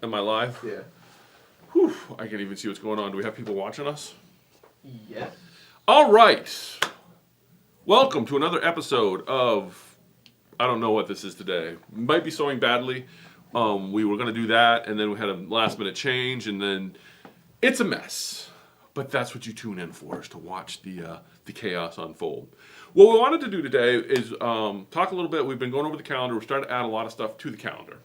Am I live? Yeah. Whew, I can't even see what's going on. Do we have people watching us? Yes. All right. Welcome to another episode of, I don't know what this is today. Might be sewing badly. We were going to do that, and then we had a last minute change, and then it's a mess. But that's what you tune in for, is to watch the chaos unfold. What we wanted to do today is talk a little bit. We've been going over the calendar. We're starting to add a lot of stuff to the calendar.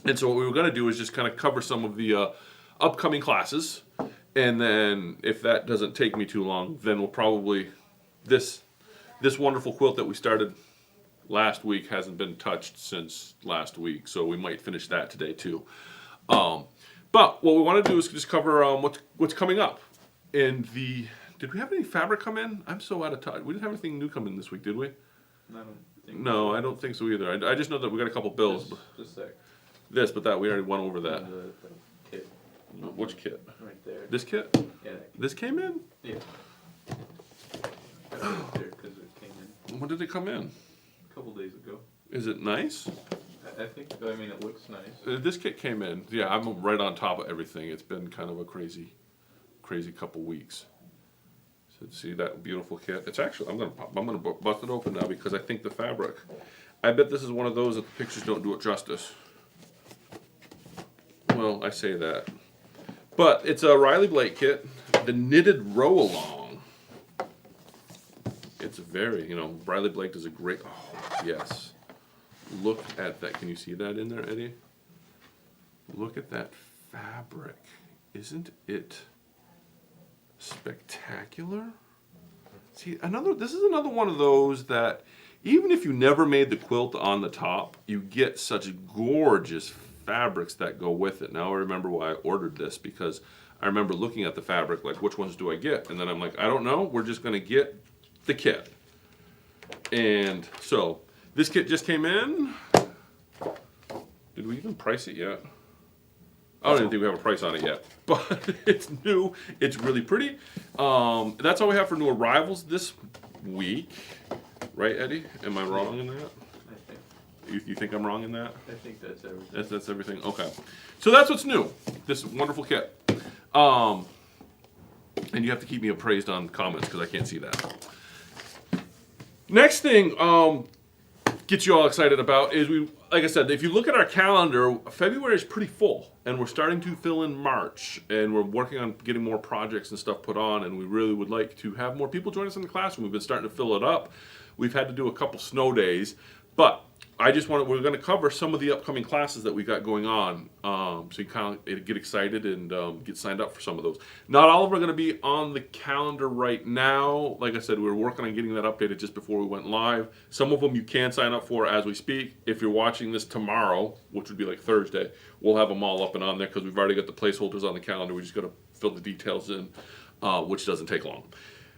And so what we were going to do is just kind of cover some of the upcoming classes. And then if that doesn't take me too long, then we'll probably, this wonderful quilt that we started last week hasn't been touched since last week. So we might finish that today too. But what we want to do is just cover what's coming up. In the, did we have any fabric come in? I'm so out of touch. We didn't have anything new come in this week, did we? No, I don't think so either. I just know that we got a couple bills. Just a sec. This, but that we already went over that. The kit. Which kit? Right there. This kit? Yeah. This came in? Yeah. That's right there because it came in When did it come in? a couple days ago. Is it nice? I think. I mean, it looks nice. This kit came in. Yeah, I'm right on top of everything. It's been kind of a crazy couple weeks. So see that beautiful kit? It's actually, I'm gonna bust it open now because I think the fabric. I bet this is one of those that the pictures don't do it justice. Well, I say that. But it's a Riley Blake kit, the knitted row along. It's very, Riley Blake does a great, oh, yes. Look at that. Can you see that in there, Eddie? Look at that fabric. Isn't it spectacular? See, this is another one of those that even if you never made the quilt on the top, you get such gorgeous fabrics that go with it. Now I remember why I ordered this, because I remember looking at the fabric like, which ones do I get? And then I'm like, I don't know, we're just gonna get the kit. And so this kit just came in. Did we even price it yet? I don't even think we have a price on it yet, but it's new. It's really pretty. That's all we have for new arrivals this week, right, Eddie? Am I wrong in that? I think. You think I'm wrong in that? I think that's everything. That's everything. Okay, so that's what's new. This wonderful kit. And you have to keep me appraised on comments because I can't see that. Next thing, get you all excited about is like I said, if you look at our calendar, February is pretty full, and we're starting to fill in March, and we're working on getting more projects and stuff put on, and we really would like to have more people join us in the classroom. We've been starting to fill it up. We've had to do a couple snow days, but we're going to cover some of the upcoming classes that we got going on, so you kind of get excited and get signed up for some of those. Not all of them are going to be on the calendar right now. Like I said, we were working on getting that updated just before we went live. Some of them you can sign up for as we speak. If you're watching this tomorrow, which would be like Thursday, we'll have them all up and on there because we've already got the placeholders on the calendar. We just got to fill the details in, which doesn't take long.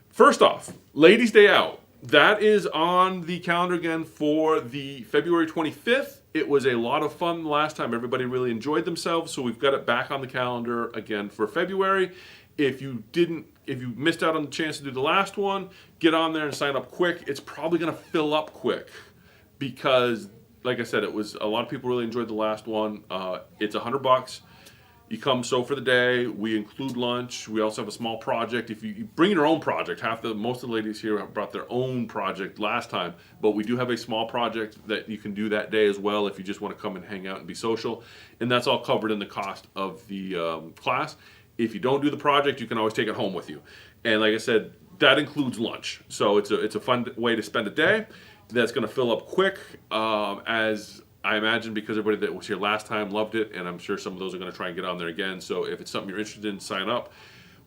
First off, Ladies' Day Out. That is on the calendar again for the February 25th. It was a lot of fun last time. Everybody really enjoyed themselves, so we've got it back on the calendar again for February. If you missed out on the chance to do the last one, get on there and sign up quick. It's probably going to fill up quick because, like I said, it was a lot of people really enjoyed the last one. It's $100. You come sew for the day. We include lunch. We also have a small project. If you bring your own project, most of the ladies here have brought their own project last time, but we do have a small project that you can do that day as well if you just want to come and hang out and be social. And that's all covered in the cost of the class. If you don't do the project, you can always take it home with you. And like I said, that includes lunch. So it's a fun way to spend a day. That's going to fill up quick as I imagine, because everybody that was here last time loved it, and I'm sure some of those are going to try and get on there again. So if it's something you're interested in, sign up.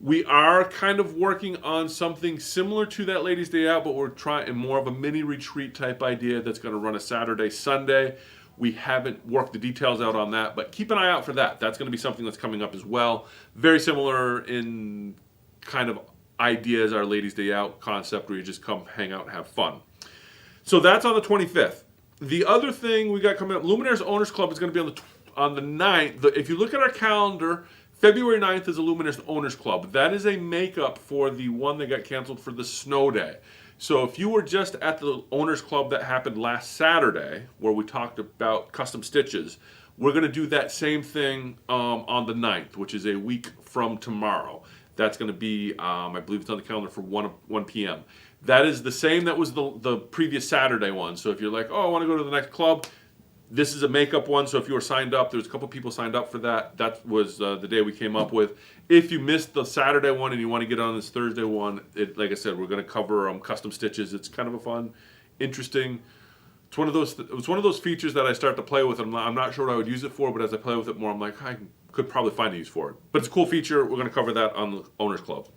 We are kind of working on something similar to that Ladies' Day Out, but we're trying more of a mini retreat type idea that's going to run a Saturday, Sunday. We haven't worked the details out on that, but keep an eye out for that. That's going to be something that's coming up as well. Very similar in kind of idea as our Ladies' Day Out concept, where you just come hang out and have fun. So that's on the 25th. The other thing we got coming up, Luminaires Owners Club is going to be on the 9th. If you look at our calendar, February 9th is a Luminaires Owners Club. That is a makeup for the one that got canceled for the snow day. So if you were just at the Owners Club that happened last Saturday, where we talked about custom stitches, We're going to do that same thing on the 9th, which is a week from tomorrow. That's going to be, I believe it's on the calendar for 1 p.m. That is the same that was the previous Saturday one. So if you're like, oh, I want to go to the next club, this is a makeup one. So if you were signed up, there's a couple people signed up for that. That was the day we came up with. If you missed the Saturday one and you want to get on this Thursday one, like I said, we're going to cover custom stitches. It's kind of a fun, interesting. It's one of those features that I start to play with. I'm not sure what I would use it for, but as I play with it more, I'm like, I could probably find a use for it. But it's a cool feature. We're going to cover that on the Owners Club.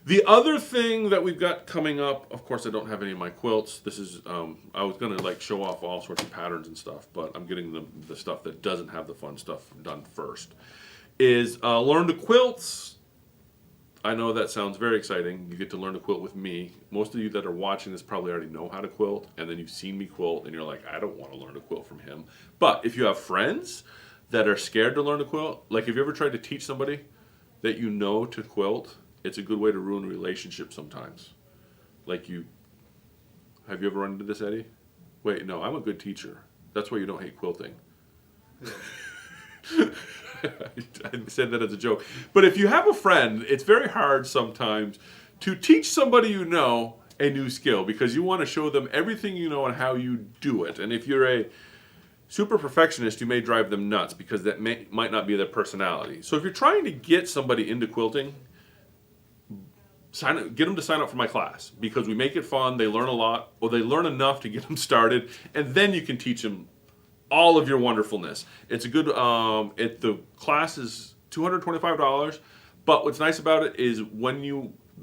The other thing that we've got coming up, of course, I don't have any of my quilts. This is, I was going to like show off all sorts of patterns and stuff, but I'm getting the stuff that doesn't have the fun stuff done first. Is learn to quilts. I know that sounds very exciting. You get to learn to quilt with me. Most of you that are watching this probably already know how to quilt, and then you've seen me quilt, and you're like, I don't want to learn to quilt from him. But if you have friends that are scared to learn to quilt, like have you ever tried to teach somebody that you know to quilt? It's a good way to ruin a relationship sometimes. Like have you ever run into this, Eddie? Wait, no, I'm a good teacher. That's why you don't hate quilting. I said that as a joke. But if you have a friend, it's very hard sometimes to teach somebody you know a new skill because you want to show them everything you know and how you do it. And if you're a super perfectionist, you may drive them nuts because that might not be their personality. So if you're trying to get somebody into quilting, get them to sign up for my class because we make it fun. They learn a lot, or they learn enough to get them started, and then you can teach them all of your wonderfulness. It's a good. The class is $225, but what's nice about it is when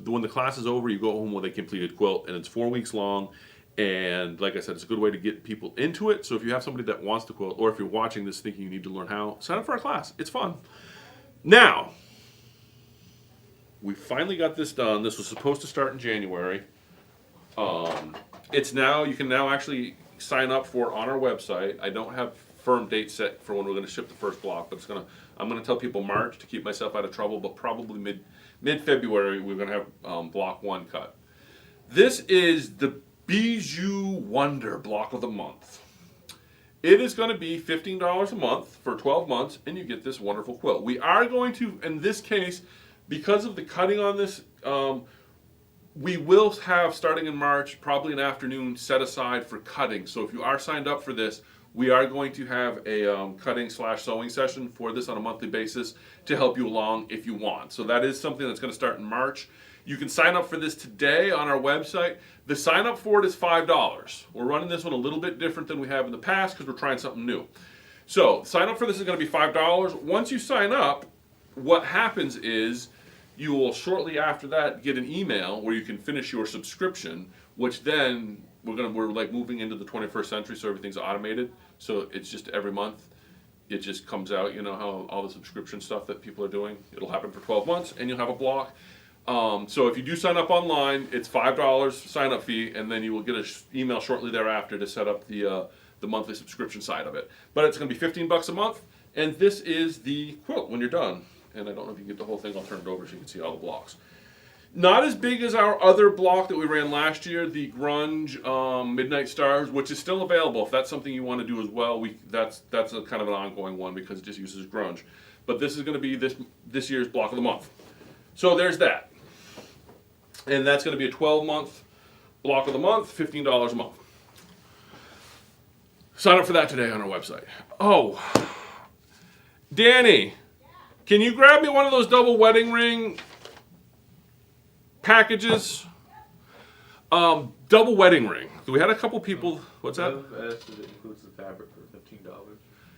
the class is over, you go home with a completed quilt, and it's 4 weeks long. And like I said, it's a good way to get people into it. So if you have somebody that wants to quilt, or if you're watching this thinking you need to learn how, sign up for our class. It's fun. Now, we finally got this done. This was supposed to start in January. It's now, you can now actually sign up for it on our website. I don't have firm date set for when we're going to ship the first block, but I'm going to tell people March to keep myself out of trouble, but probably mid-February we're going to have block 1 cut. This is the Bijou Wonder block of the month. It is going to be $15 a month for 12 months, and you get this wonderful quilt. We are going to, in this case, because of the cutting on this, we will have, starting in March, probably an afternoon set aside for cutting. So if you are signed up for this, we are going to have a cutting/sewing session for this on a monthly basis to help you along if you want. So that is something that's going to start in March. You can sign up for this today on our website. The sign up for it is $5. We're running this one a little bit different than we have in the past because we're trying something new. So sign up for this is going to be $5. Once you sign up, what happens is you will shortly after that get an email where you can finish your subscription, which then we're like moving into the 21st century, so everything's automated. So it's just every month it just comes out, you know how all the subscription stuff that people are doing, it'll happen for 12 months and you'll have a block. So if you do sign up online, it's $5 sign up fee, and then you will get an email shortly thereafter to set up the monthly subscription side of it. But it's going to be $15 a month, and this is the quilt when you're done. And I don't know if you can get the whole thing. I'll turn it over so you can see all the blocks. Not as big as our other block that we ran last year, the Grunge Midnight Stars, which is still available. If that's something you want to do as well, that's a kind of an ongoing one because it just uses grunge. But this is going to be this year's block of the month. So there's that. And that's going to be a 12-month block of the month, $15 a month. Sign up for that today on our website. Oh, Danny, can you grab me one of those double wedding ring packages? Double wedding ring. We had a couple people. What's that? It includes the fabric for $15.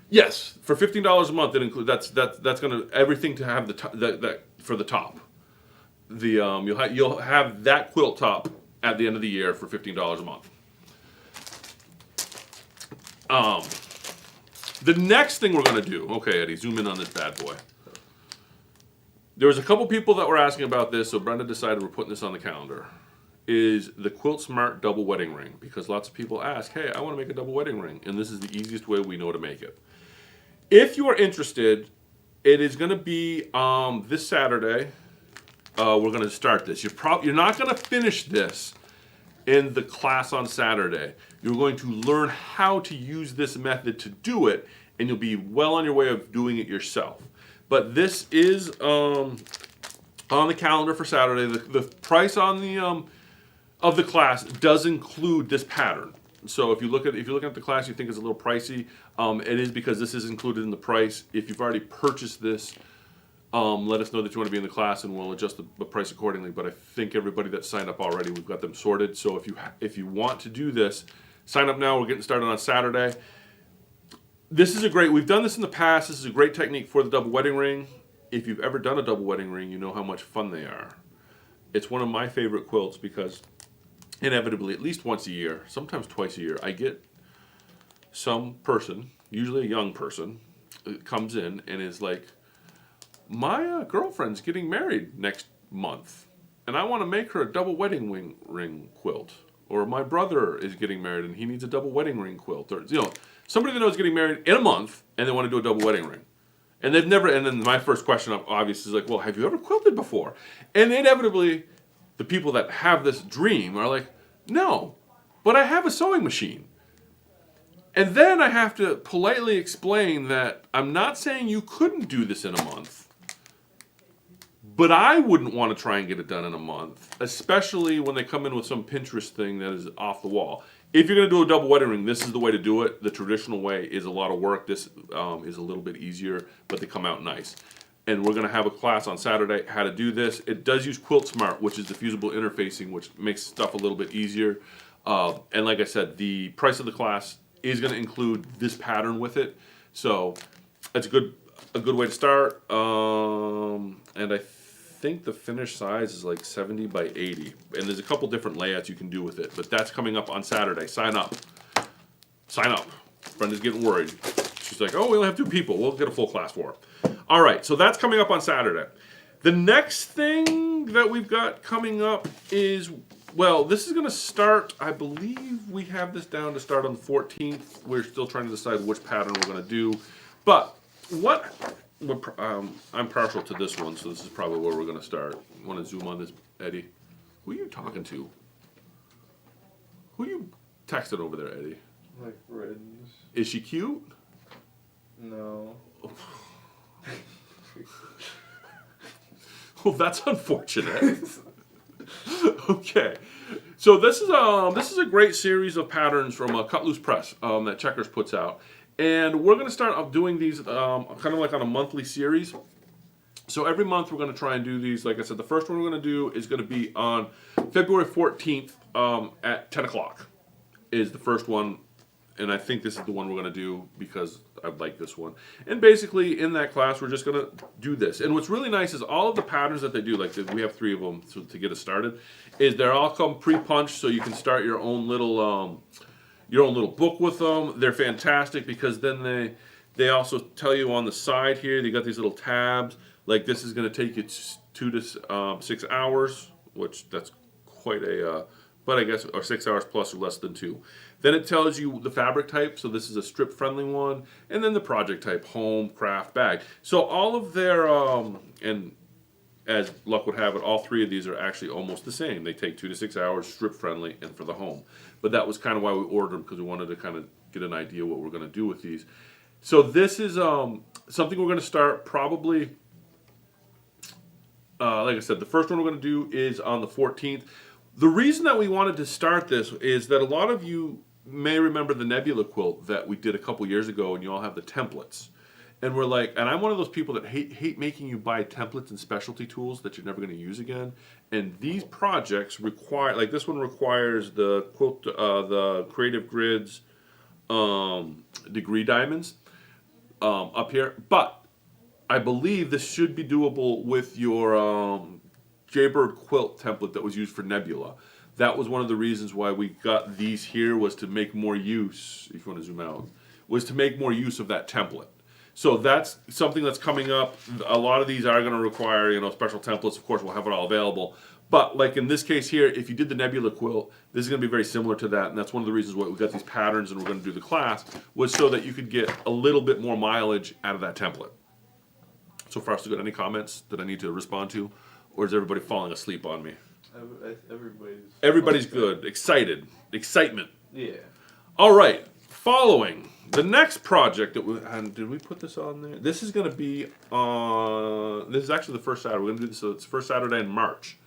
Yes, for $15 a month. It includes that's going to everything to have that for the top. You'll have that quilt top at the end of the year for $15 a month. The next thing we're going to do. Okay, Eddie, zoom in on this bad boy. There was a couple people that were asking about this, so Brenda decided we're putting this on the calendar. Is the Quilt Smart double wedding ring, because lots of people ask, hey, I want to make a double wedding ring, and this is the easiest way we know to make it. If you are interested, it is going to be this Saturday. We're going to start this. You're not going to finish this in the class on Saturday. You're going to learn how to use this method to do it, and you'll be well on your way of doing it yourself. But this is on the calendar for Saturday. The price on the of the class does include this pattern. So if you're looking at the class, you think it's a little pricey. It is because this is included in the price. If you've already purchased this, let us know that you want to be in the class, and we'll adjust the price accordingly. But I think everybody that signed up already, we've got them sorted. So if you want to do this, sign up now. We're getting started on Saturday. This is we've done this in the past. This is a great technique for the double wedding ring. If you've ever done a double wedding ring, you know how much fun they are. It's one of my favorite quilts because inevitably, at least once a year, sometimes twice a year, I get some person, usually a young person, comes in and is like, my girlfriend's getting married next month, and I want to make her a double wedding ring quilt. Or my brother is getting married and he needs a double wedding ring quilt. Or somebody that knows getting married in a month and they want to do a double wedding ring. And they've never. And then my first question, obviously, is like, well, have you ever quilted before? And inevitably, the people that have this dream are like, no, but I have a sewing machine. And then I have to politely explain that I'm not saying you couldn't do this in a month. But I wouldn't want to try and get it done in a month, especially when they come in with some Pinterest thing that is off the wall. If you're going to do a double wedding ring, this is the way to do it. The traditional way is a lot of work. This is a little bit easier, but they come out nice. And we're going to have a class on Saturday how to do this. It does use Quilt Smart, which is the fusible interfacing, which makes stuff a little bit easier. And like I said, the price of the class is going to include this pattern with it. So that's a good way to start. And I think the finished size is like 70 by 80. And there's a couple different layouts you can do with it. But that's coming up on Saturday. Sign up. Sign up. Brenda's getting worried. She's like, oh, we only have 2 people. We'll get a full class for her. All right, so that's coming up on Saturday. The next thing that we've got coming up is, well, this is going to start, I believe we have this down to start on the 14th. We're still trying to decide which pattern we're going to do. But I'm partial to this one, so this is probably where we're going to start. You want to zoom on this, Eddie? Who are you talking to? Who you texting over there, Eddie? My friends. Is she cute? No. Well, that's unfortunate. Okay, so this is a great series of patterns from Cut Loose Press that Checkers puts out, and we're going to start doing these kind of like on a monthly series. So every month we're going to try and do these. Like I said, the first one we're going to do is going to be on February 14th at 10 o'clock is the first one. And I think this is the one we're going to do because I like this one. And basically, in that class, we're just going to do this. And what's really nice is all of the patterns that they do, like we have 3 of them to get us started, is they're all come pre-punched, so you can start your own little book with them. They're fantastic because then they also tell you on the side here, they got these little tabs. Like this is going to take you 2 to 6 hours, which that's quite a, but I guess, or 6 hours plus or less than 2. Then it tells you the fabric type, so this is a strip-friendly one, and then the project type, home, craft, bag. So all of their, and as luck would have it, all 3 of these are actually almost the same. They take 2 to 6 hours, strip-friendly, and for the home. But that was kind of why we ordered them, because we wanted to kind of get an idea what we're going to do with these. So this is something we're going to start probably, like I said, the first one we're going to do is on the 14th. The reason that we wanted to start this is that a lot of you may remember the Nebula quilt that we did a couple years ago, and you all have the templates. And we're like, and I'm one of those people that hate making you buy templates and specialty tools that you're never going to use again. And these projects require, like this one requires the quilt, the Creative Grids degree diamonds up here. But I believe this should be doable with your Jaybird quilt template that was used for Nebula. That was one of the reasons why we got these here, was to make more use, if you want to zoom out, was to make more use of that template. So that's something that's coming up. A lot of these are going to require, special templates. Of course, we'll have it all available. But like in this case here, if you did the Nebula quilt, this is going to be very similar to that. And that's one of the reasons why we got these patterns and we're going to do the class, was so that you could get a little bit more mileage out of that template. So far, so good. Any comments that I need to respond to? Or is everybody falling asleep on me? Everybody's good. Excited. Excitement. Yeah. All right. Following The next project that and did we put this on there? This is going to be on. This is actually the first Saturday. We're going to do this. So it's first Saturday in March.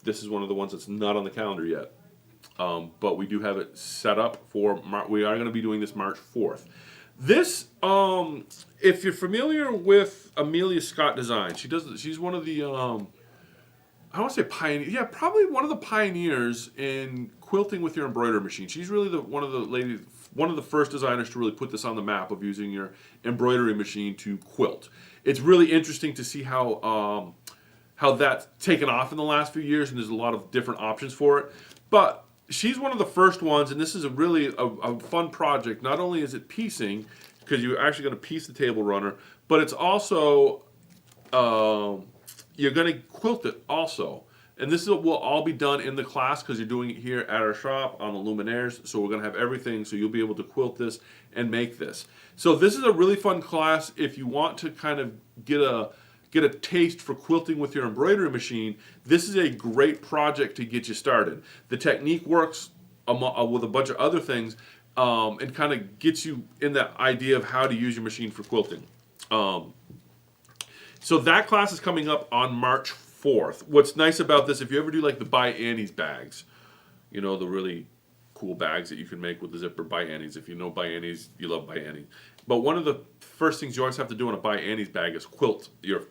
This is one of the ones that's not on the calendar yet, but we do have it set up for. We are going to be doing this March 4th. This, if you're familiar with Amelia Scott Design, she's one of the. I don't want to say pioneer. Yeah, probably one of the pioneers in quilting with your embroidery machine. She's really one of the first designers to really put this on the map of using your embroidery machine to quilt. It's really interesting to see how that's taken off in the last few years, and there's a lot of different options for it. But she's one of the first ones, and this is a fun project. Not only is it piecing, because you're actually going to piece the table runner, but it's also you're going to quilt it also. And this will all be done in the class because you're doing it here at our shop on the luminaires. So we're going to have everything so you'll be able to quilt this and make this. So this is a really fun class if you want to kind of get a taste for quilting with your embroidery machine. This is a great project to get you started. The technique works with a bunch of other things and kind of gets you in that idea of how to use your machine for quilting. So that class is coming up on March 4th. What's nice about this, if you ever do like the By Annie's bags, you know, the really cool bags that you can make with the zipper By Annie's. If you know By Annie's, you love By Annie. But one of the first things you always have to do on a By Annie's bag is quilt your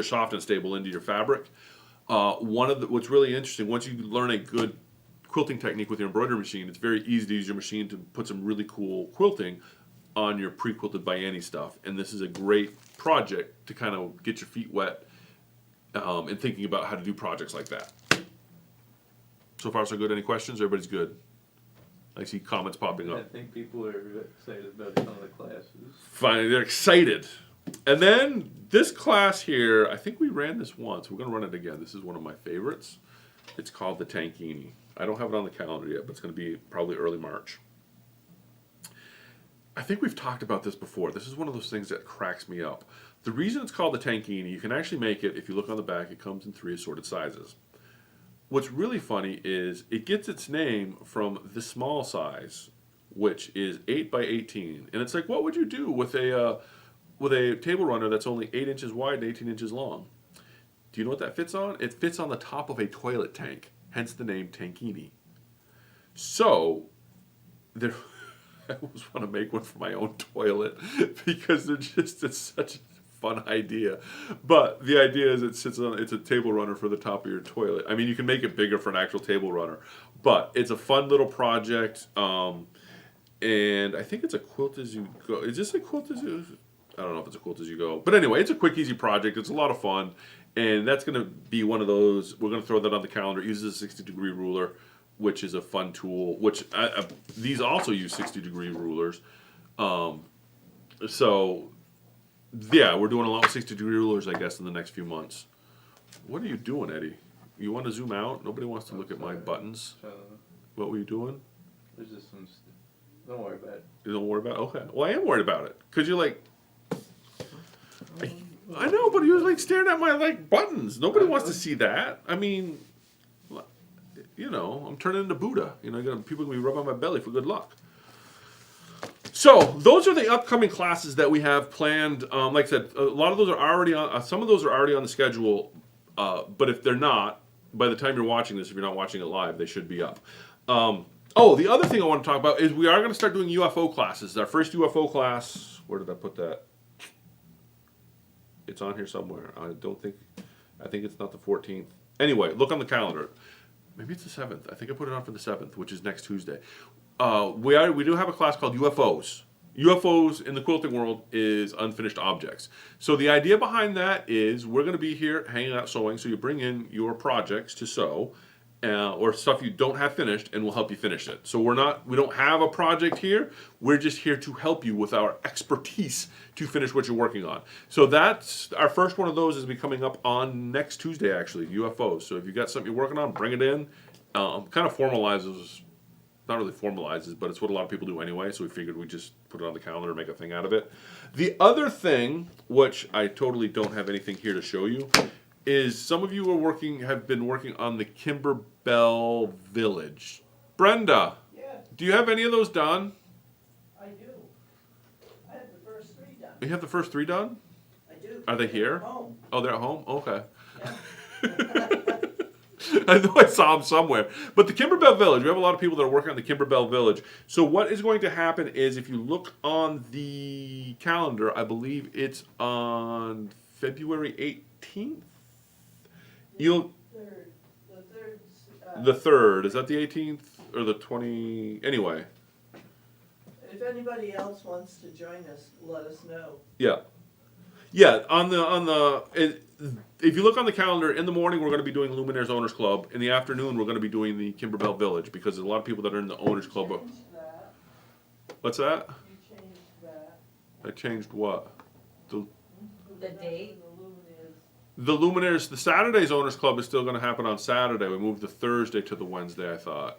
soft and stable into your fabric. What's really interesting, once you learn a good quilting technique with your embroidery machine, it's very easy to use your machine to put some really cool quilting on your pre-quilted By Annie stuff. And this is a great project to kind of get your feet wet and thinking about how to do projects like that. So far, so good. Any questions? Everybody's good. I see comments popping up. I think people are excited about some of the classes. Finally, they're excited. And then this class here, I think we ran this once. We're going to run it again. This is one of my favorites. It's called the Tankini. I don't have it on the calendar yet, but it's going to be probably early March. I think we've talked about this before. This is one of those things that cracks me up. The reason it's called the Tankini, you can actually make it, if you look on the back, it comes in 3 assorted sizes. What's really funny is it gets its name from the small size, which is 8 by 18. And it's like, what would you do with a table runner that's only 8 inches wide and 18 inches long? Do you know what that fits on? It fits on the top of a toilet tank, hence the name Tankini. So, I always want to make one for my own toilet because it's such a fun idea. But the idea is it's a table runner for the top of your toilet. I mean, you can make it bigger for an actual table runner, but it's a fun little project. And I think it's a quilt as you go. Is this a quilt as you? I don't know if it's a quilt as you go. But anyway, it's a quick, easy project. It's a lot of fun. And that's going to be one of those. We're going to throw that on the calendar. It uses a 60-degree ruler, which is a fun tool. Which these also use 60-degree rulers. So, yeah, we're doing a lot with 60-degree rulers, I guess, in the next few months. What are you doing, Eddie? You want to zoom out? Nobody wants to look at my buttons. What were you doing? There's just some. Don't worry about it. You don't worry about it? Okay. Well, I am worried about it. Because you're like... I know, but you're like staring at my buttons. Nobody wants to see that. I mean, you know, I'm turning into Buddha. You know, people going to be rubbing my belly for good luck. So those are the upcoming classes that we have planned. Like I said, a lot of those are already on. Some of those are already on the schedule. But if they're not, by the time you're watching this, if you're not watching it live, they should be up. The other thing I want to talk about is we are going to start doing UFO classes. Our first UFO class. Where did I put that? It's on here somewhere. I think it's not the 14th. Anyway, look on the calendar. Maybe it's the 7th. I think I put it on for the 7th, which is next Tuesday. We do have a class called UFOs. UFOs in the quilting world is unfinished objects. So the idea behind that is we're going to be here hanging out sewing. So you bring in your projects to sew or stuff you don't have finished, and we'll help you finish it. So we don't have a project here. We're just here to help you with our expertise to finish what you're working on. So that's our first one of those is be coming up on next Tuesday, actually, UFOs. So if you got something you're working on, bring it in. Kind of formalizes, not really formalizes, but it's what a lot of people do anyway. So we figured we'd just put it on the calendar and make a thing out of it. The other thing, which I totally don't have anything here to show you, is some of you have been working on the Kimberbell Village. Brenda, Yeah, do you have any of those done? I do. You have the first 3 done? I do. Are they They're here? Home. Oh, they're at home? Okay. Yeah. I know I saw them somewhere. But the Kimberbell Village, we have a lot of people that are working on the Kimberbell Village. So what is going to happen is if you look on the calendar, I believe it's on February 18th. You'll Third, the third. the 3rd. Is that the 18th or the 20? Anyway, If anybody else wants to join us, let us know. yeah. Yeah, if you look on the calendar, in the morning we're going to be doing Luminaires Owners Club. In the afternoon we're going to be doing the Kimberbell Village because there's a lot of people that are in the Owners Club. You changed that. What's that? You changed that. I changed what? The date? The Luminaires, the Saturday's Owners Club is still going to happen on Saturday. We moved the Thursday to the Wednesday, I thought.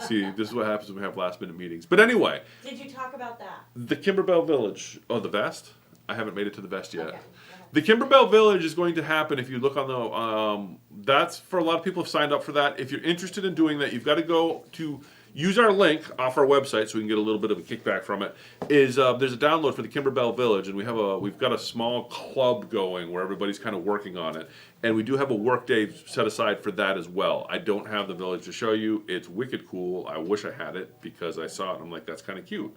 See, this is what happens when we have last minute meetings. But anyway, Did you talk about that? the Kimberbell Village. Oh, the vest? I haven't made it to the vest yet. Okay. The Kimberbell Village is going to happen if you look on the. That's for a lot of people have signed up for that. If you're interested in doing that, you've got to go to use our link off our website so we can get a little bit of a kickback from it. Is there's a download for the Kimberbell Village, and we've got a small club going where everybody's kind of working on it, and we do have a work day set aside for that as well. I don't have the village to show you. It's wicked cool. I wish I had it because I saw it and I'm like, that's kind of cute.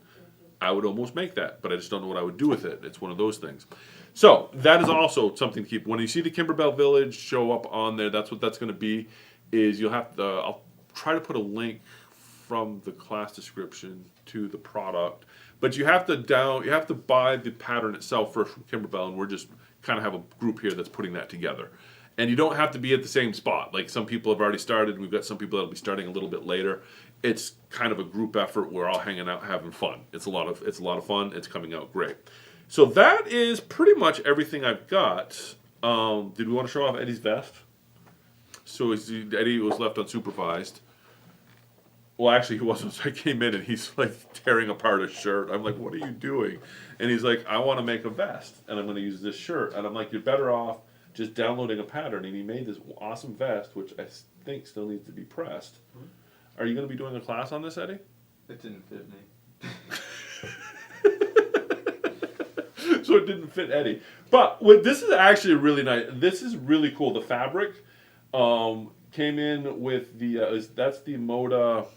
I would almost make that, but I just don't know what I would do with it. It's one of those things. So that is also something to keep. When you see the Kimberbell Village show up on there, that's what that's going to be. Is you'll have to. I'll try to put a link from the class description to the product, but you have to buy the pattern itself first from Kimberbell, and we're just kind of have a group here that's putting that together. And you don't have to be at the same spot. Like some people have already started, and we've got some people that'll be starting a little bit later. It's kind of a group effort. We're all hanging out, having fun. It's a lot of fun. It's coming out great. So that is pretty much everything I've got. Did we want to show off Eddie's vest? So Eddie was left unsupervised. Well, actually, he wasn't. So I came in and he's like tearing apart his shirt. I'm like, "What are you doing?" And he's like, "I want to make a vest, and I'm going to use this shirt." And I'm like, "You're better off just downloading a pattern." And he made this awesome vest, which I think still needs to be pressed. Are you going to be doing a class on this, Eddie? It didn't fit me. So it didn't fit Eddie. But this is actually really nice. This is really cool. The fabric came in with the that's the Moda.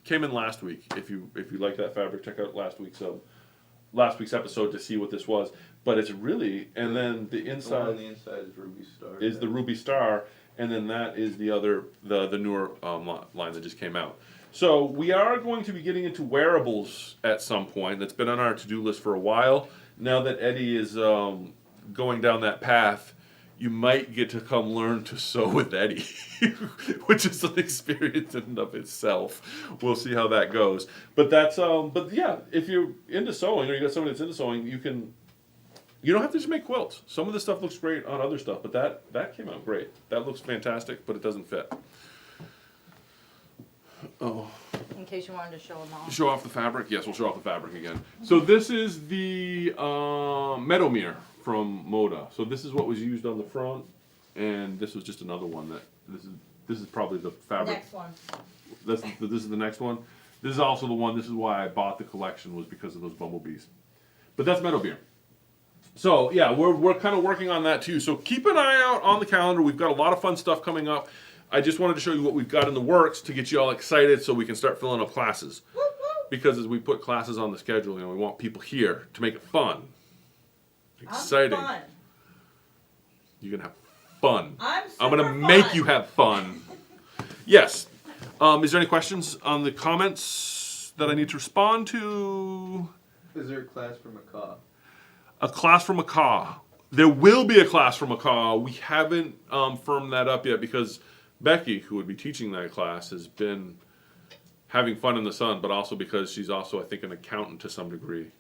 Came in last week. If you like that fabric, check out last week's episode to see what this was. But it's really, and then the The one inside on the inside is Ruby Star. is the Ruby Star, and then that is the other the newer line that just came out. So we are going to be getting into wearables at some point. That's been on our to-do list for a while. Now that Eddie is going down that path, you might get to come learn to sew with Eddie, which is an experience in and of itself. We'll see how that goes. But that's but yeah, if you're into sewing or you got somebody that's into sewing, you don't have to just make quilts. Some of the stuff looks great on other stuff, but that came out great. That looks fantastic, but it doesn't fit. Oh. In case you wanted to show them all. Show off the fabric? Yes, we'll show off the fabric again. So this is the Meadowmere from Moda. So this is what was used on the front, and this was just another one that this is probably the fabric. Next one. This is the next one. This is also the one. This is why I bought the collection, was because of those bumblebees. But that's Meadowmere. So yeah, we're kind of working on that too. So keep an eye out on the calendar. We've got a lot of fun stuff coming up. I just wanted to show you what we've got in the works to get you all excited so we can start filling up classes. Because as we put classes on the schedule, we want people here to make it fun. Exciting. I'm fun. You're going to have fun. I'm going to make you have fun. Yes. Is there any questions on the comments that I need to respond to? Is there a class for macaw? A class for macaw. There will be a class for macaw. We haven't firmed that up yet because Becky, who would be teaching that class, has been having fun in the sun, but also because she's also, I think, an accountant to some degree.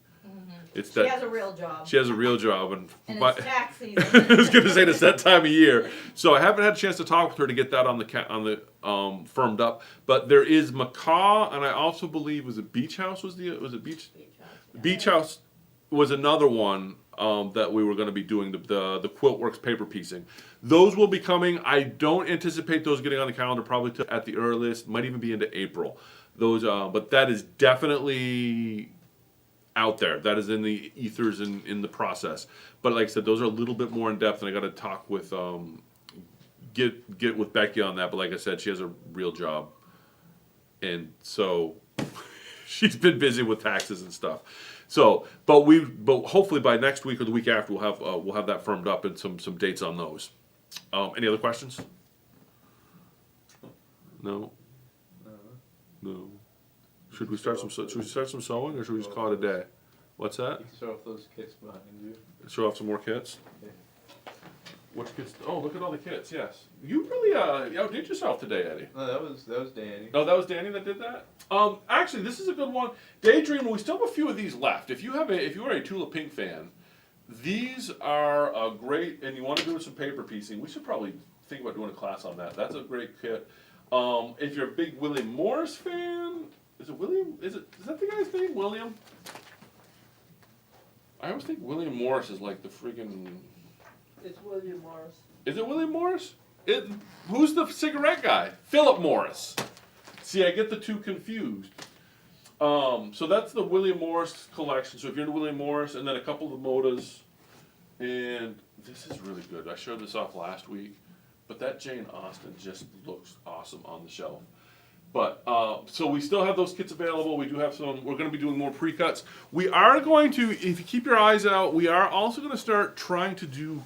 It's She has a real job. She has a real job, and it's tax season. I was going to say it's that time of year, so I haven't had a chance to talk with her to get that on the firmed up. But there is macaw, and I also believe was it Beach House Beach House was another one that we were going to be doing the Quilt Works paper piecing. Those will be coming. I don't anticipate those getting on the calendar probably at the earliest. Might even be into April. Those, but that is definitely out there. That is in the ethers and in the process. But like I said, those are a little bit more in depth, and I got to talk with get with Becky on that. But like I said, she has a real job, and so she's been busy with taxes and stuff. So, but hopefully by next week or the week after, we'll have that firmed up and some dates on those. Any other questions? No. No. Should we start some sewing, or should we just call it a day? What's that? You can show off those kits behind you. Show off some more kits. Yeah. Which kits? Oh, look at all the kits. Yes, you really outdid yourself today, Eddie. No, that was Danny. Oh, that was Danny that did that. Actually, this is a good one. Daydream. We still have a few of these left. If you are a Tula Pink fan, these are great. And you want to do some paper piecing, we should probably think about doing a class on that. That's a great kit. If you're a big William Morris fan, is it William? Is that the guy's name, William? I always think William Morris is like the friggin'. It's William Morris. Is it William Morris? Who's the cigarette guy? Philip Morris. See, I get the two confused. So that's the William Morris collection. So if you're into William Morris, and then a couple of the Modas, and this is really good. I showed this off last week, but that Jane Austen just looks awesome on the shelf. But so we still have those kits available. We do have some. We're going to be doing more pre-cuts. We are going to, if you keep your eyes out, we are also going to start trying to do.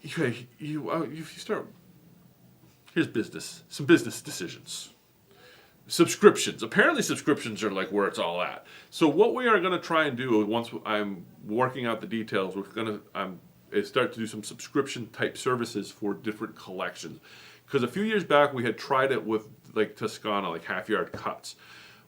If you start, here's business. Some business decisions. Subscriptions. Apparently, subscriptions are like where it's all at. So what we are going to try and do once I'm working out the details, we're going to start to do some subscription type services for different collections. Because a few years back we had tried it with like Toscana, like half-yard cuts.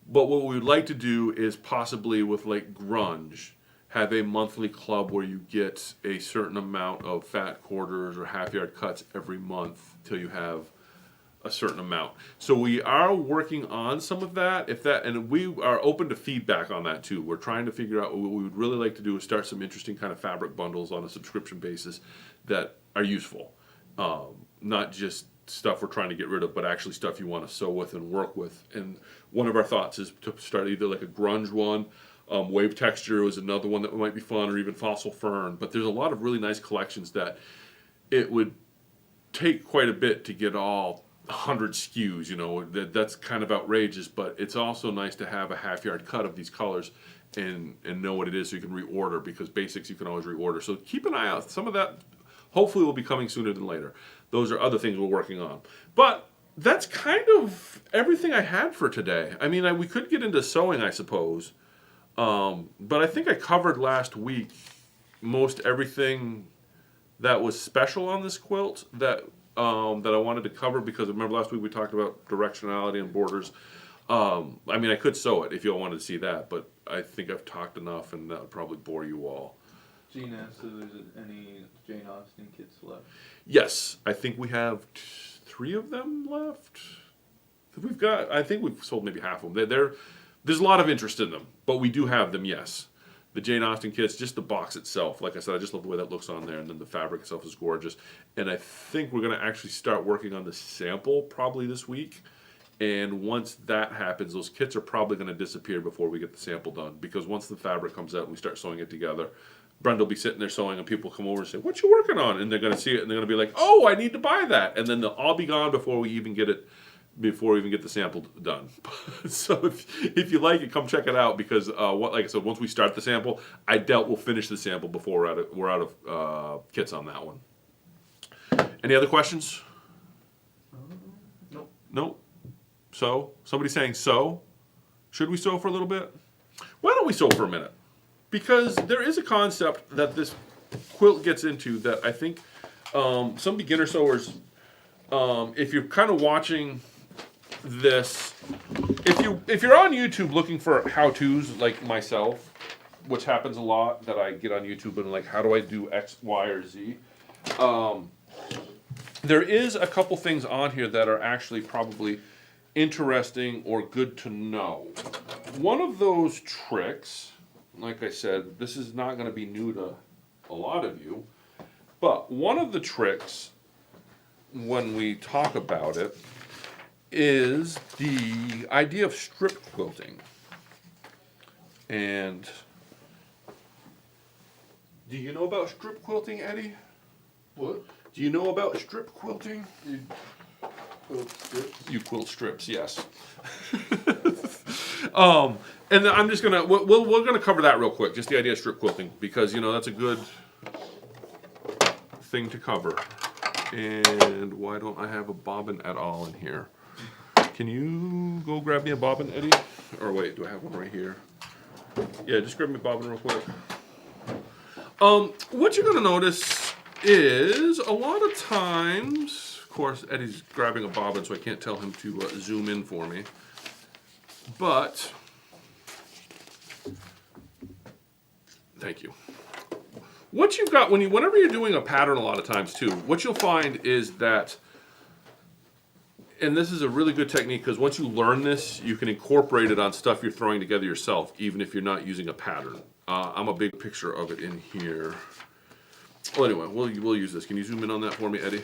But what we would like to do is possibly with like grunge, have a monthly club where you get a certain amount of fat quarters or half-yard cuts every month till you have a certain amount. So we are working on some of that. And we are open to feedback on that too. We're trying to figure out what we would really like to do is start some interesting kind of fabric bundles on a subscription basis that are useful, not just stuff we're trying to get rid of, but actually stuff you want to sew with and work with. And one of our thoughts is to start either like a grunge one, wave texture is another one that might be fun, or even fossil fern. But there's a lot of really nice collections that it would take quite a bit to get all 100 SKUs. You know, that's kind of outrageous, but it's also nice to have a half-yard cut of these colors and know what it is so you can reorder, because basics you can always reorder. So keep an eye out. Some of that hopefully will be coming sooner than later. Those are other things we're working on. But that's kind of everything I had for today. I mean, we could get into sewing, I suppose. But I think I covered last week most everything that was special on this quilt that I wanted to cover, because remember last week we talked about directionality and borders. I mean, I could sew it if you all wanted to see that, but I think I've talked enough and that would probably bore you all. Gene asked if there's any Jane Austen kits left. Yes, I think we have 3 of them left. I think we've sold maybe half of them. There's a lot of interest in them, but we do have them, yes. The Jane Austen kits, just the box itself, like I said, I just love the way that looks on there, and then the fabric itself is gorgeous. And I think we're going to actually start working on the sample probably this week. And once that happens, those kits are probably going to disappear before we get the sample done, because once the fabric comes out and we start sewing it together, Brent will be sitting there sewing, and people come over and say, "What you working on?" And they're going to see it, and they're going to be like, "Oh, I need to buy that." And then they'll all be gone before we even get the sample done. So if you like it, come check it out, because like I said, once we start the sample, I doubt we'll finish the sample before we're out of kits on that one. Any other questions? Nope. Nope. So somebody's saying so. Should we sew for a little bit? Why don't we sew for a minute? Because there is a concept that this quilt gets into that I think some beginner sewers, if you're kind of watching this, if you're on YouTube looking for how-tos like myself, which happens a lot, that I get on YouTube and like, how do I do X, Y, or Z? There is a couple things on here that are actually probably interesting or good to know. One of those tricks, like I said, this is not going to be new to a lot of you, but one of the tricks when we talk about it is the idea of strip quilting. And do you know about strip quilting, Eddie? What? Do you know about strip quilting? You quilt strips? You quilt strips, yes. And then I'm just gonna we're gonna cover that real quick, just the idea of strip quilting, because you know that's a good thing to cover. And why don't I have a bobbin at all in here? Can you go grab me a bobbin, Eddie? Or wait, do I have one right here? Yeah, just grab me a bobbin real quick. What you're gonna notice is a lot of times, of course, Eddie's grabbing a bobbin, so I can't tell him to zoom in for me. But thank you. What you've got whenever you're doing a pattern, a lot of times too, what you'll find is that, and this is a really good technique because once you learn this, you can incorporate it on stuff you're throwing together yourself, even if you're not using a pattern. I'm a big picture of it in here. Well, anyway, we'll use this. Can you zoom in on that for me, Eddie?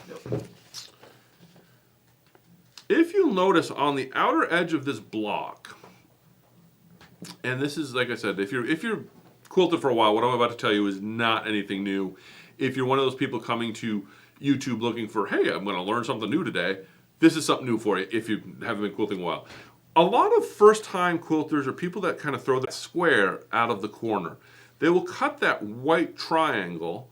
Yep. If you'll notice on the outer edge of this block, and this is, like I said, if you're quilted for a while, what I'm about to tell you is not anything new. If you're one of those people coming to YouTube looking for, hey, I'm going to learn something new today, this is something new for you if you haven't been quilting a while. A lot of first-time quilters are people that kind of throw that square out of the corner. They will cut that white triangle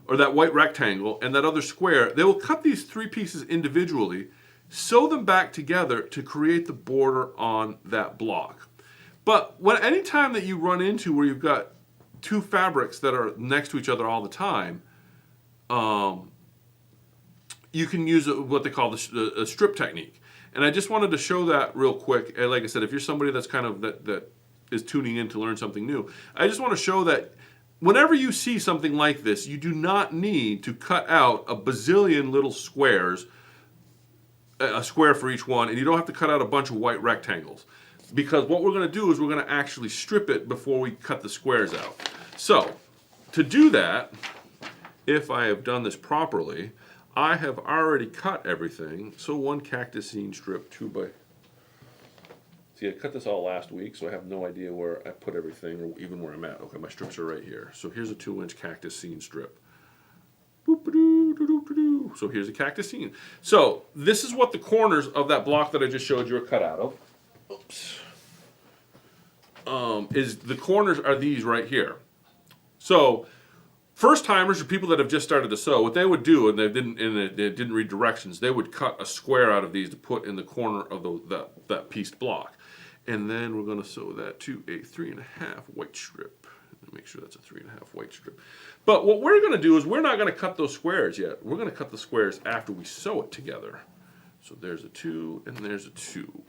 or that white rectangle and that other square. They will cut these three pieces individually, sew them back together to create the border on that block. But anytime that you run into where you've got two fabrics that are next to each other all the time, you can use what they call the strip technique. And I just wanted to show that real quick. And like I said, if you're somebody that's kind of that is tuning in to learn something new, I just want to show that whenever you see something like this, you do not need to cut out a bazillion little squares, a square for each one, and you don't have to cut out a bunch of white rectangles. Because what we're going to do is we're going to actually strip it before we cut the squares out. So, to do that, if I have done this properly, I have already cut everything. So one cactusine strip, 2x. See, I cut this all last week, so I have no idea where I put everything or even where I'm at. Okay, my strips are right here. So here's a 2-inch cactusine strip. Boop-a-doo-doo-doo-doo-doo. So here's a cactusine. So this is what the corners of that block that I just showed you are cut out of. Oops. Is the corners are these right here. So first timers or people that have just started to sew, what they would do, and they didn't read directions, they would cut a square out of these to put in the corner of that pieced block. And then we're going to sew that to a 3.5 white strip. Make sure that's a 3.5 white strip. But what we're going to do is we're not going to cut those squares yet. We're going to cut the squares after we sew it together. So there's a 2 and there's a 2.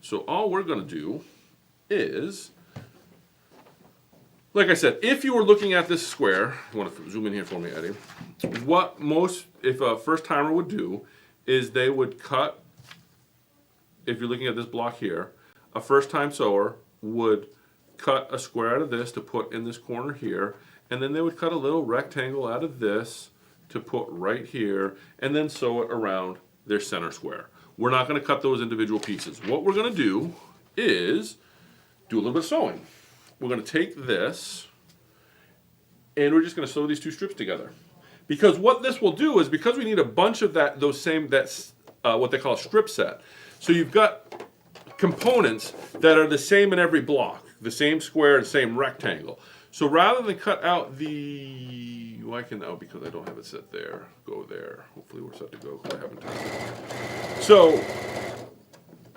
So all we're going to do is, like I said, if you were looking at this square, you want to zoom in here for me, Eddie, if a first timer would do is they would cut, if you're looking at this block here, a first time sewer would cut a square out of this to put in this corner here, and then they would cut a little rectangle out of this to put right here, and then sew it around their center square. We're not going to cut those individual pieces. What we're going to do is do a little bit of sewing. We're going to take this, and we're just going to sew these two strips together. Because what this will do is, because we need a bunch of what they call a strip set. So you've got components that are the same in every block, the same square, the same rectangle. So rather than cut out because I don't have it set there, go there. Hopefully we're set to go because I haven't touched it. So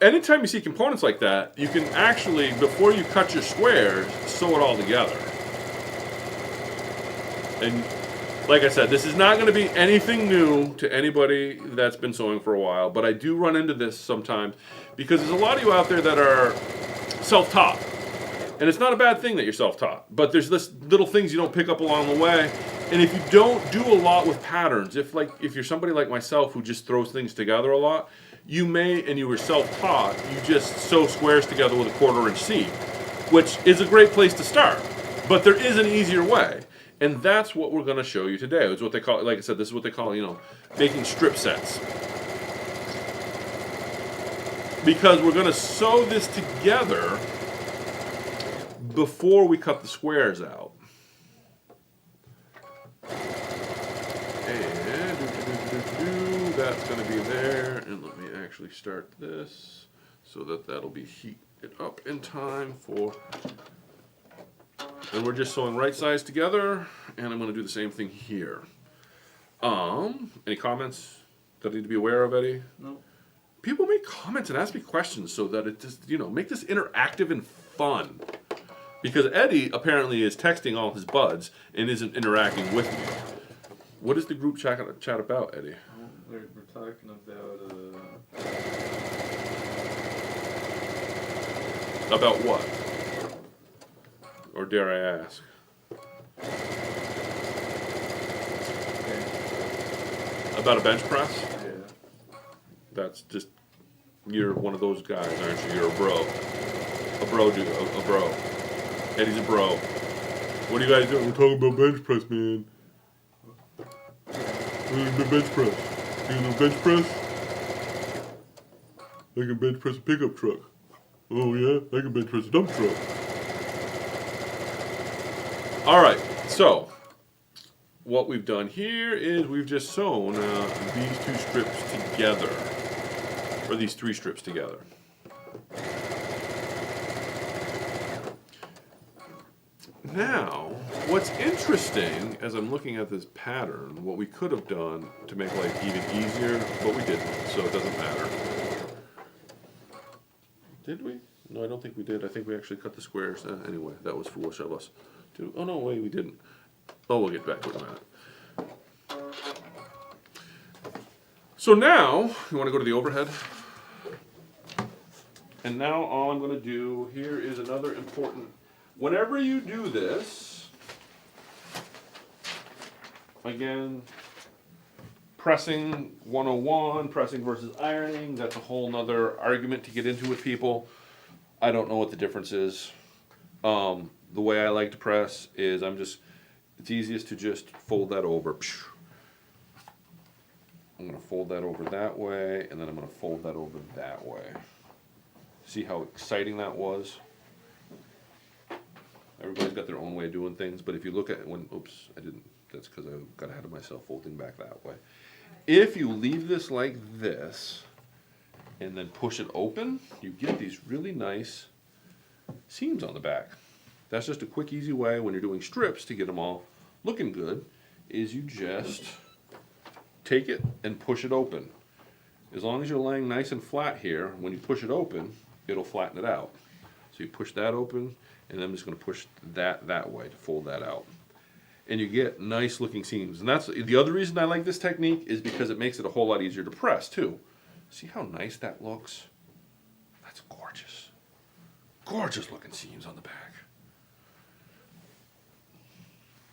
anytime you see components like that, you can actually, before you cut your squares, sew it all together. And like I said, this is not going to be anything new to anybody that's been sewing for a while, but I do run into this sometimes because there's a lot of you out there that are self-taught. And it's not a bad thing that you're self-taught, but there's this little things you don't pick up along the way. And if you don't do a lot with patterns, if you're somebody like myself who just throws things together a lot, you may, and you were self-taught, you just sew squares together with a 1/4-inch seam, which is a great place to start. But there is an easier way. And that's what we're going to show you today. It's what they call, like I said, this is what they call, making strip sets. Because we're going to sew this together before we cut the squares out. And that's going to be there. And let me actually start this so that that'll be heated up in time for. And we're just sewing right sides together. And I'm going to do the same thing here. Any comments that I need to be aware of, Eddie? No. People make comments and ask me questions so that it just, make this interactive and fun. Because Eddie apparently is texting all his buds and isn't interacting with me. What is the group chat about, Eddie? We're talking about About what? Or dare I ask? About a bench press? yeah. That's just, you're one of those guys, aren't you? You're a bro. A bro, dude. A bro. Eddie's a bro. What are you guys doing? We're talking about bench press, man. The bench press. You know bench press? I can bench press a pickup truck. Oh yeah? I can bench press a dump truck. Alright, so what we've done here is we've just sewn these two strips together. Or these three strips together. Now, what's interesting as I'm looking at this pattern, what we could have done to make life even easier, but we didn't, so it doesn't matter. Did we? No, I don't think we did. I think we actually cut the squares. Anyway, that was foolish of us. Oh no, wait, we didn't. Oh, we'll get back to it in a minute. So now, you want to go to the overhead? And now all I'm going to do here is another important. Whenever you do this, again, pressing 101, pressing versus ironing, that's a whole nother argument to get into with people. I don't know what the difference is. The way I like to press is it's easiest to just fold that over. I'm going to fold that over that way, and then I'm going to fold that over that way. See how exciting that was? Everybody's got their own way of doing things, but if you look at oops, I didn't, that's because I got ahead of myself folding back that way. If you leave this like this, and then push it open, you get these really nice seams on the back. That's just a quick, easy way when you're doing strips to get them all looking good, is you just take it and push it open. As long as you're laying nice and flat here, when you push it open, it'll flatten it out. So you push that open, and I'm just going to push that way to fold that out. And you get nice looking seams. And that's the other reason I like this technique, is because it makes it a whole lot easier to press too. See how nice that looks? That's gorgeous. Gorgeous looking seams on the back.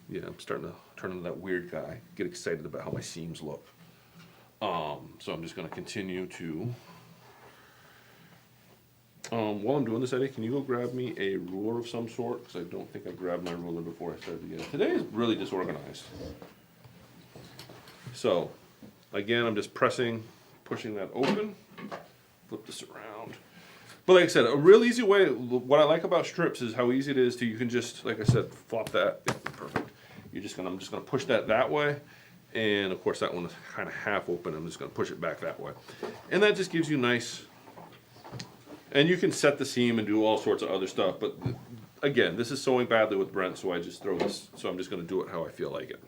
Yeah, I'm starting to turn into that weird guy. Get excited about how my seams look. So I'm just going to continue to... while I'm doing this, Eddie, can you go grab me a ruler of some sort? Because I don't think I grabbed my ruler before I started again. Today is really disorganized. So, again, I'm just pushing that open. Flip this around. But like I said, a real easy way, what I like about strips is how easy it is to, you can just, like I said, flop that. Yeah, perfect. I'm just gonna push that way. And of course that one is kind of half open. I'm just gonna push it back that way. And that just gives you nice. And you can set the seam and do all sorts of other stuff, but again, this is sewing badly with Brent, so I just throw this, so I'm just going to do it how I feel like it.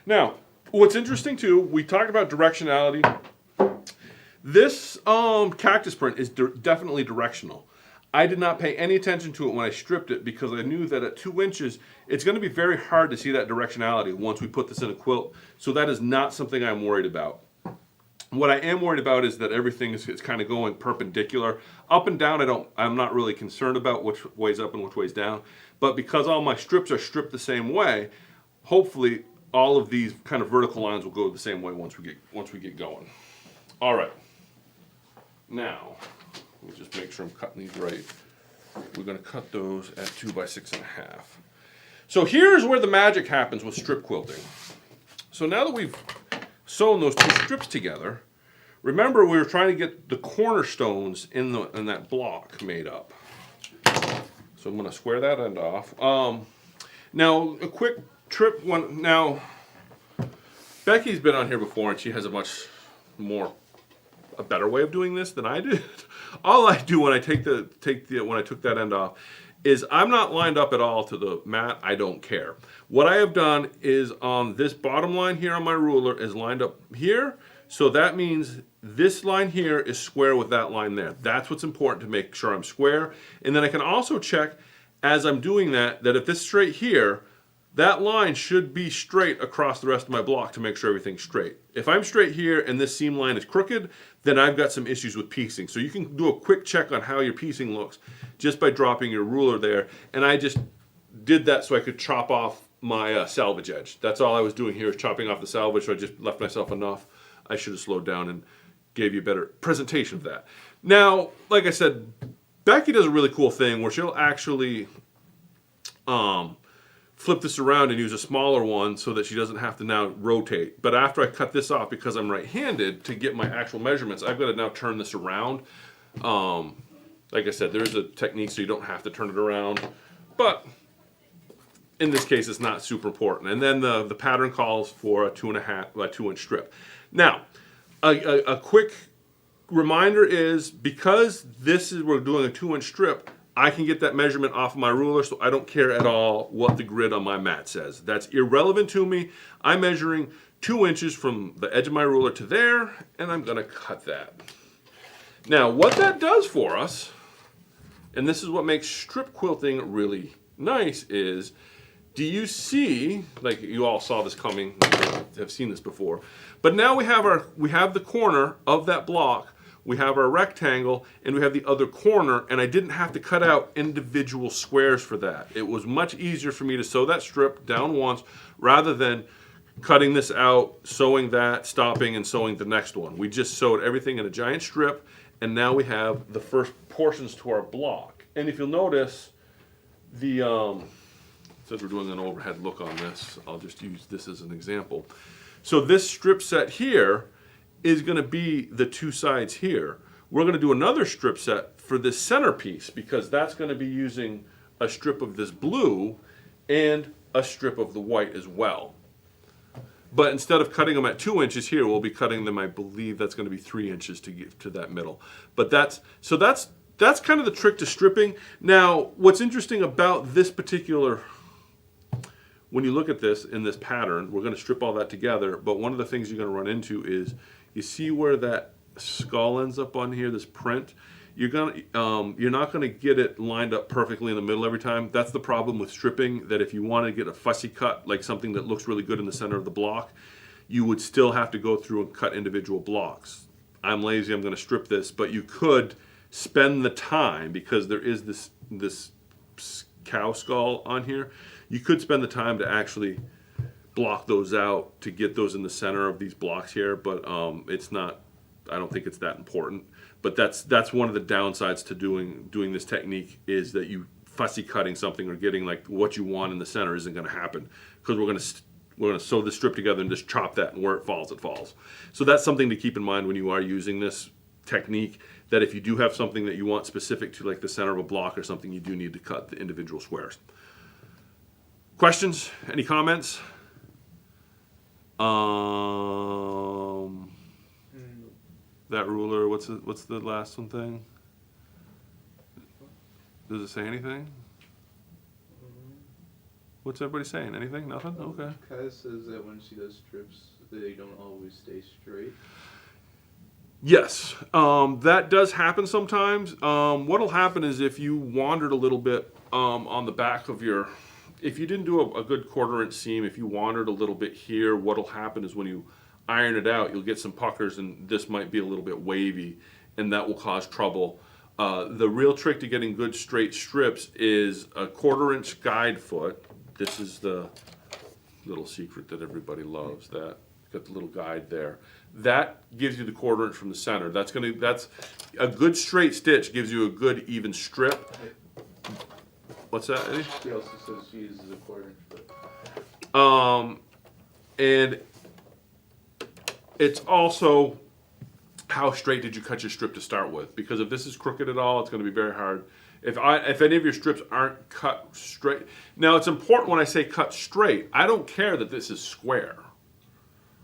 Now, what's interesting too, we talked about directionality. This cactus print is definitely directional. I did not pay any attention to it when I stripped it because I knew that at 2 inches, it's going to be very hard to see that directionality once we put this in a quilt, so that is not something I'm worried about. What I am worried about is that everything is kind of going perpendicular. Up and down, I'm not really concerned about which way's up and which way's down. But because all my strips are stripped the same way, hopefully all of these kind of vertical lines will go the same way once we get going. All right. Now, let me just make sure I'm cutting these right. We're going to cut those at 2 by 6.5. So here's where the magic happens with strip quilting. So now that we've sewn those two strips together, remember we were trying to get the cornerstones in that block made up. So I'm going to square that end off. Now, a quick trip one. Now, Becky's been on here before, and she has a much a better way of doing this than I did. All I do when I when I took that end off is I'm not lined up at all to the mat. I don't care. What I have done is on this bottom line here on my ruler is lined up here. So that means this line here is square with that line there. That's what's important to make sure I'm square. And then I can also check as I'm doing that if it's straight here, that line should be straight across the rest of my block to make sure everything's straight. If I'm straight here and this seam line is crooked, then I've got some issues with piecing. So you can do a quick check on how your piecing looks just by dropping your ruler there. And I just did that so I could chop off my salvage edge. That's all I was doing here is chopping off the salvage, so I just left myself enough. I should have slowed down and gave you a better presentation of that. Now, like I said, Becky does a really cool thing where she'll actually flip this around and use a smaller one so that she doesn't have to now rotate. But after I cut this off, because I'm right-handed, to get my actual measurements, I've got to now turn this around. Like I said, there is a technique so you don't have to turn it around. But in this case, it's not super important. And then the pattern calls for a 2-inch strip. Now, a quick reminder is because we're doing a 2-inch strip, I can get that measurement off of my ruler, so I don't care at all what the grid on my mat says. That's irrelevant to me. I'm measuring 2 inches from the edge of my ruler to there, and I'm going to cut that. Now, what that does for us, and this is what makes strip quilting really nice, is do you see, like you all saw this coming, have seen this before, but now we have the corner of that block. We have our rectangle, and we have the other corner, and I didn't have to cut out individual squares for that. It was much easier for me to sew that strip down once rather than cutting this out, sewing that, stopping, and sewing the next one. We just sewed everything in a giant strip, and now we have the first portions to our block. And if you'll notice, since we're doing an overhead look on this, I'll just use this as an example. So this strip set here is going to be the two sides here. We're going to do another strip set for this centerpiece because that's going to be using a strip of this blue and a strip of the white as well. But instead of cutting them at 2 inches here, we'll be cutting them, I believe that's going to be 3 inches to get to that middle. But that's kind of the trick to stripping. Now, what's interesting about this particular, when you look at this in this pattern, we're going to strip all that together, but one of the things you're going to run into is you see where that skull ends up on here, this print? You're not gonna get it lined up perfectly in the middle every time. That's the problem with stripping, that if you want to get a fussy cut, like something that looks really good in the center of the block, you would still have to go through and cut individual blocks. I'm lazy, I'm gonna strip this, but you could spend the time, because there is this cow skull on here, you could spend the time to actually block those out to get those in the center of these blocks here, but it's not, I don't think it's that important. But that's one of the downsides to doing this technique, is that you fussy cutting something or getting like what you want in the center isn't going to happen, because we're going to sew the strip together and just chop that, and where it falls, it falls. So that's something to keep in mind when you are using this technique, that if you do have something that you want specific to like the center of a block or something, you do need to cut the individual squares. Questions? Any comments? That ruler, what's the last one thing? Does it say anything? What's everybody saying? Anything? Nothing? Okay. Kaz says that when she does strips, they don't always stay straight. Yes, that does happen sometimes. What'll happen is if you wandered a little bit on the back of your, if you didn't do a good 1/4 inch seam, if you wandered a little bit here, what'll happen is when you iron it out, you'll get some puckers, and this might be a little bit wavy, and that will cause trouble. The real trick to getting good straight strips is a 1/4 inch guide foot. This is the little secret that everybody loves. That got the little guide there. That gives you the 1/4 inch from the center. That's a good straight stitch gives you a good even strip. What's that, Eddie? She also says she uses a 1/4 inch foot. And it's also how straight did you cut your strip to start with? Because if this is crooked at all, it's going to be very hard. If any of your strips aren't cut straight, now it's important when I say cut straight. I don't care that this is square.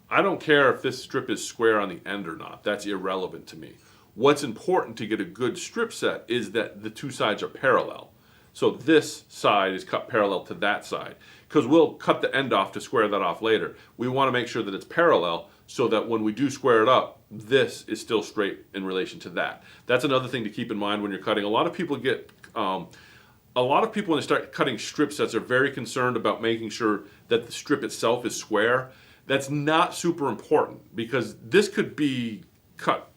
I don't care if this strip is square on the end or not. That's irrelevant to me. What's important to get a good strip set is that the two sides are parallel. So this side is cut parallel to that side, because we'll cut the end off to square that off later. We want to make sure that it's parallel so that when we do square it up, this is still straight in relation to that. That's another thing to keep in mind when you're cutting. A lot of people when they start cutting strip sets are very concerned about making sure that the strip itself is square. That's not super important, because this could be cut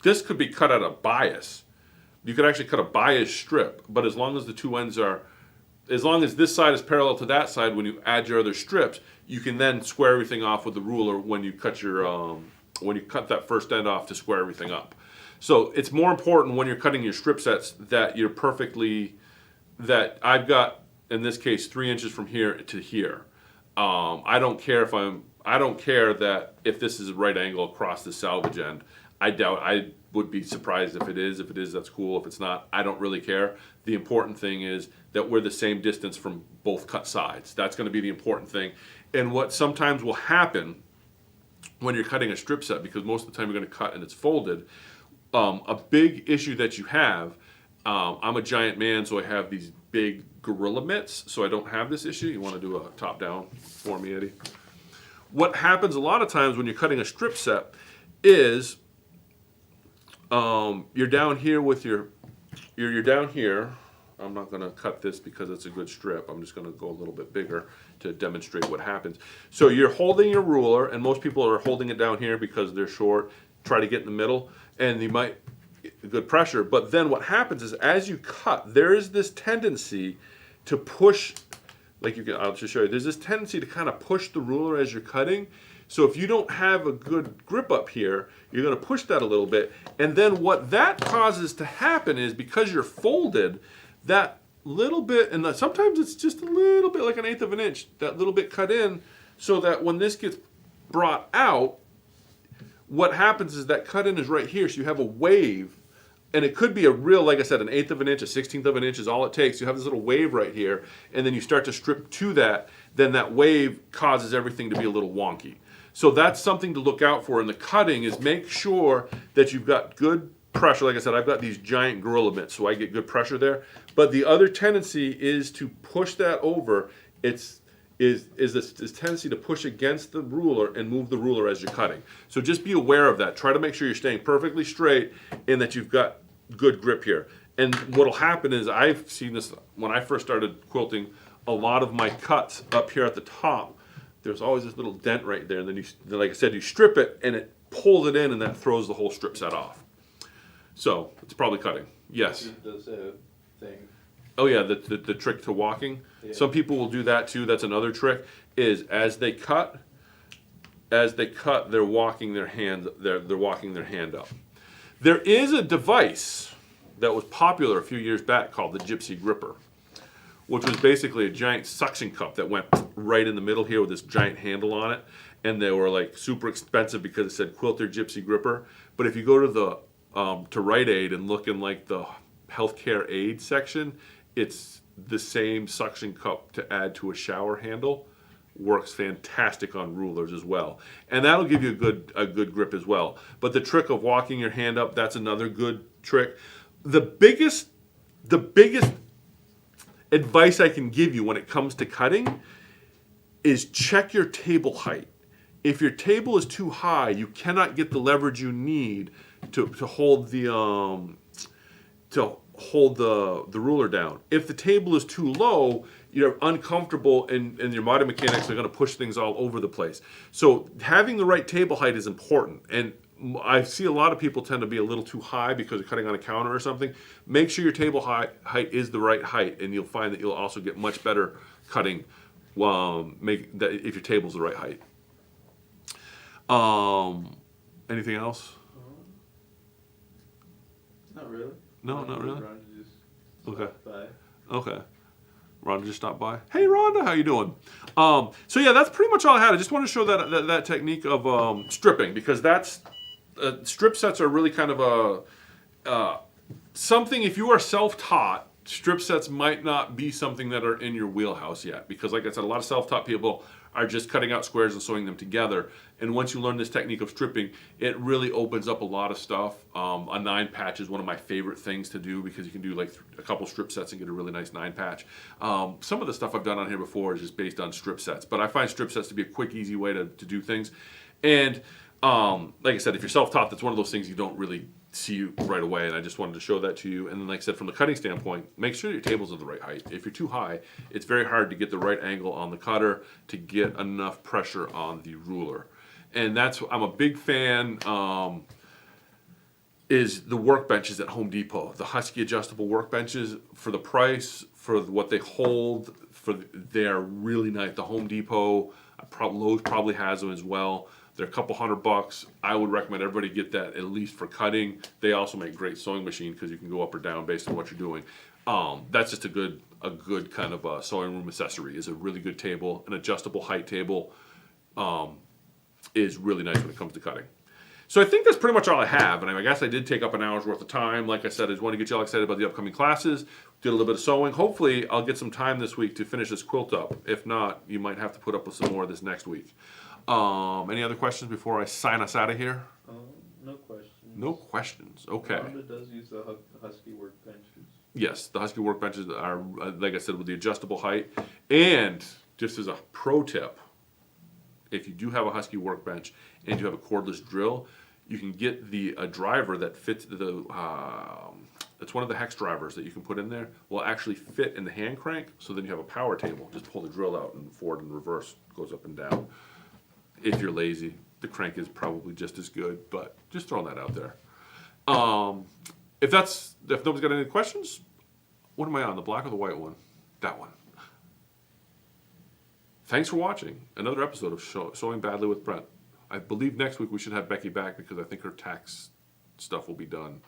at a bias. You could actually cut a bias strip, but as long as the two ends are, as long as this side is parallel to that side, when you add your other strips, you can then square everything off with the ruler when you cut that first end off to square everything up. So it's more important when you're cutting your strip sets that that I've got, in this case, 3 inches from here to here. I don't care that if this is a right angle across the salvage end. I would be surprised if it is. If it is, that's cool. If it's not, I don't really care. The important thing is that we're the same distance from both cut sides. That's going to be the important thing. And what sometimes will happen when you're cutting a strip set, because most of the time you're going to cut and it's folded, a big issue that you have, I'm a giant man, so I have these big gorilla mitts, so I don't have this issue. You want to do a top down for me, Eddie? What happens a lot of times when you're cutting a strip set is you're down here with you're down here. I'm not going to cut this because it's a good strip. I'm just going to go a little bit bigger to demonstrate what happens. So you're holding your ruler, and most people are holding it down here because they're short. Try to get in the middle, and you might get good pressure. But then what happens is, as you cut, there is this tendency to push, I'll just show you. There's this tendency to kind of push the ruler as you're cutting. So if you don't have a good grip up here, you're going to push that a little bit. And then what that causes to happen is, because you're folded, that little bit, and sometimes it's just a little bit, like 1/8 of an inch, that little bit cut in, so that when this gets brought out, what happens is that cut in is right here, so you have a wave, and it could be a real, like I said, 1/8 of an inch, 1/16 of an inch is all it takes. You have this little wave right here, and then you start to strip to that, then that wave causes everything to be a little wonky. So that's something to look out for in the cutting, is make sure that you've got good pressure. Like I said, I've got these giant gorilla mitts, so I get good pressure there. But the other tendency is to push that over. Is this tendency to push against the ruler and move the ruler as you're cutting. So just be aware of that. Try to make sure you're staying perfectly straight and that you've got good grip here. And what'll happen is, I've seen this when I first started quilting, a lot of my cuts up here at the top, there's always this little dent right there, and then like I said, you strip it and it pulls it in, and that throws the whole strip set off. So it's probably cutting. Yes. It does a thing. Oh yeah, the trick to walking. Yeah. Some people will do that too. That's another trick. Is as they cut, they're walking their hand. They're walking their hand up. There is a device that was popular a few years back called the Gypsy Gripper, which was basically a giant suction cup that went right in the middle here with this giant handle on it, and they were like super expensive because it said Quilter Gypsy Gripper. But if you go to the to Rite Aid and look in like the healthcare aid section, it's the same suction cup to add to a shower handle. Works fantastic on rulers as well, and that'll give you a good grip as well. But the trick of walking your hand up, that's another good trick. The biggest advice I can give you when it comes to cutting is check your table height. If your table is too high, you cannot get the leverage you need to hold the ruler down. If the table is too low, you're uncomfortable, and your modern mechanics are going to push things all over the place. So having the right table height is important. And I see a lot of people tend to be a little too high because they're cutting on a counter or something. Make sure your table height is the right height, and you'll find that you'll also get much better cutting if your table's the right height. Anything else? Not really. No, not really. Ron just Okay. stopped by. Okay. Rhonda just stopped by. Hey, Rhonda, how you doing? So yeah, that's pretty much all I had. I just want to show that technique of stripping, because that's strip sets are really kind of something. If you are self-taught, strip sets might not be something that are in your wheelhouse yet, because like I said, a lot of self-taught people are just cutting out squares and sewing them together. And once you learn this technique of stripping, it really opens up a lot of stuff. A 9-patch is one of my favorite things to do, because you can do like a couple strip sets and get a really nice 9-patch. Some of the stuff I've done on here before is just based on strip sets, but I find strip sets to be a quick, easy way to do things. And like I said, if you're self-taught, that's one of those things you don't really see right away, and I just wanted to show that to you. And then, like I said, from the cutting standpoint, make sure your tables are the right height. If you're too high, it's very hard to get the right angle on the cutter to get enough pressure on the ruler. And that's, I'm a big fan, is the workbenches at Home Depot. The Husky adjustable workbenches, for the price, for what they hold, they're really nice. The Home Depot, Lowe's probably has them as well. They're a couple $100. I would recommend everybody get that, at least for cutting. They also make great sewing machine, because you can go up or down based on what you're doing. That's just a good kind of sewing room accessory. Is a really good table. An adjustable height table is really nice when it comes to cutting. So I think that's pretty much all I have, and I guess I did take up an hour's worth of time. Like I said, I just want to get you all excited about the upcoming classes. Did a little bit of sewing. Hopefully, I'll get some time this week to finish this quilt up. If not, you might have to put up with some more this next week. Any other questions before I sign us out of here? No questions. No questions. Okay. Rhonda does use the Husky workbenches. Yes, the Husky workbenches are, like I said, with the adjustable height. And just as a pro tip, if you do have a Husky workbench and you have a cordless drill, you can get a driver that fits it's one of the hex drivers that you can put in there, will actually fit in the hand crank. So then you have a power table. Just pull the drill out, and forward and reverse goes up and down. If you're lazy, the crank is probably just as good, but just throwing that out there. If nobody's got any questions, what am I on, the black or the white one? That one. Thanks for watching another episode of Sewing Badly with Brent. I believe next week we should have Becky back, because I think her tax stuff will be done.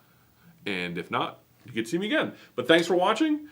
And if not, you get to see me again. But thanks for watching.